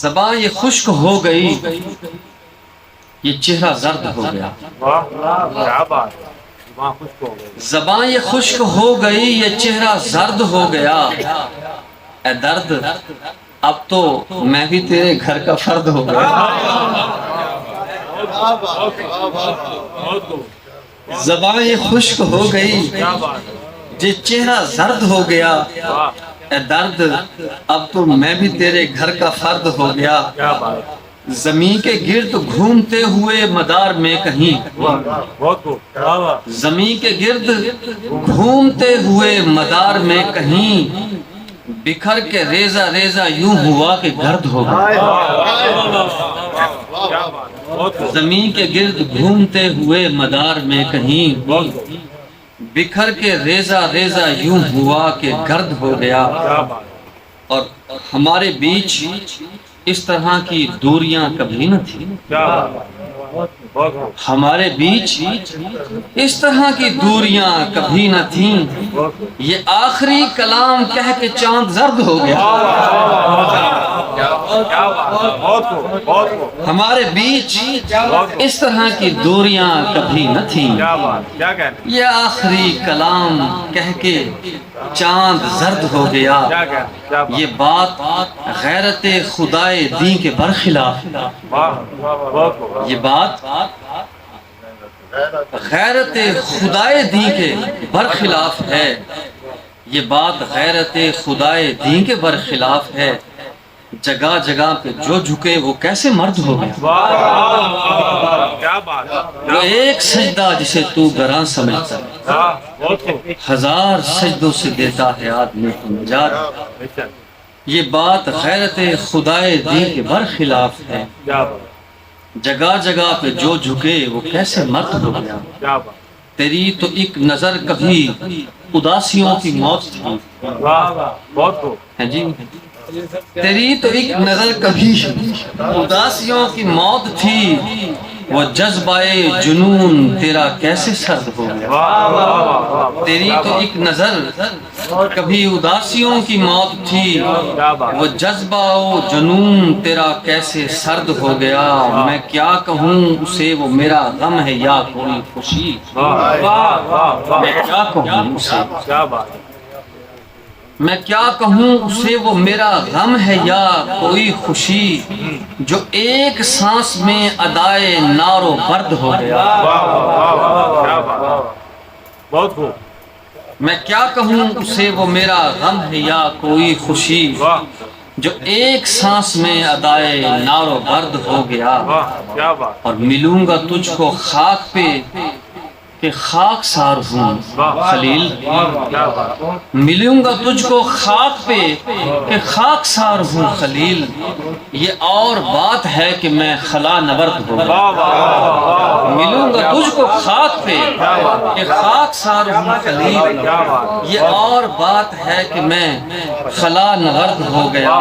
زبان یہ خشک ہو گئی، یہ چہرہ زرد ہو گیا۔ زبان یہ خشک ہو گئی، یہ چہرہ زرد ہو گیا۔ اے درد اب تو میں بھی تیرے گھر کا فرد ہو گیا۔ زبان یہ خشک ہو گئی، یہ چہرہ زرد ہو گیا۔ اے درد اب تو میں بھی تیرے گھر کا فرد ہو گیا۔ زمین کے گرد گھومتے ہوئے مدار میں کہیں، زمین کے گرد گھومتے ہوئے مدار میں کہیں، بکھر کے ریزہ ریزہ یوں ہوا کہ گرد ہو گیا۔ زمین کے گرد گھومتے ہوئے مدار میں کہیں، بکھر کے ریزہ ریزہ یوں ہوا کہ گرد ہو گیا۔ اور ہمارے بیچ اس طرح کی دوریاں کبھی نہ تھی، ہمارے بیچ اس طرح کی دوریاں کبھی نہ تھیں۔ یہ آخری کلام کہہ کے چاند زرد ہو گیا۔ ہمارے بیچ اس طرح کی دوریاں کبھی نہ تھیں۔ یہ آخری کلام کہہ کے چاند زرد ہو گیا۔ یہ بات غیرت خدائے دین کے برخلاف، یہ بات غیرت خدائے دین کے برخلاف ہے۔ یہ بات غیرت خدائے دین کے برخلاف ہے۔ جگہ جگہ پہ جو جھکے وہ کیسے مرد ہو گیا۔ وہ ایک سجدہ جسے تو گراں سمجھتا ہے، ہزار سجدوں سے دیتا ہے آدمی کو نجات۔ یہ بات غیرت خدائے دین کے برخلاف ہے۔ جگہ جگہ پہ جو جھکے وہ کیسے مرد ہو گیا۔ تیری تو ایک نظر کبھی اداسیوں کی موت تھی، ہے جی، تیری تو ایک نظر کبھی اداسیوں کی موت تھی۔ وہ جذبہ جنون تیرا کیسے سرد ہو گیا۔ تیری تو ایک نظر کبھی اداسیوں کی موت تھی، وہ جذبہ جنون تیرا کیسے سرد ہو گیا۔ میں کیا کہوں اسے وہ میرا غم ہے یا کوئی خوشی، میں کیا کہوں اسے، میں کیا کہوں اسے وہ میرا غم ہے یا کوئی خوشی، جو ایک سانس میں ادائے نار و برد ہو گیا۔ میں کیا کہوں اسے وہ میرا غم ہے یا کوئی خوشی، جو ایک سانس میں ادائے نار و برد ہو گیا۔ اور ملوں گا تجھ کو خاک پہ کہ خاک سار ہوں خلیل، ملوں گا تجھ کو خاک پہ کہ خاک سار ہوں خلیل۔ یہ اور بات ہے کہ میں خلا نورد ہوں، ملوں گا تجھ کو خاک پہ کہ خاک سار ہوں خلیل۔ یہ اور بات ہے کہ میں خلا نورد ہو گیا۔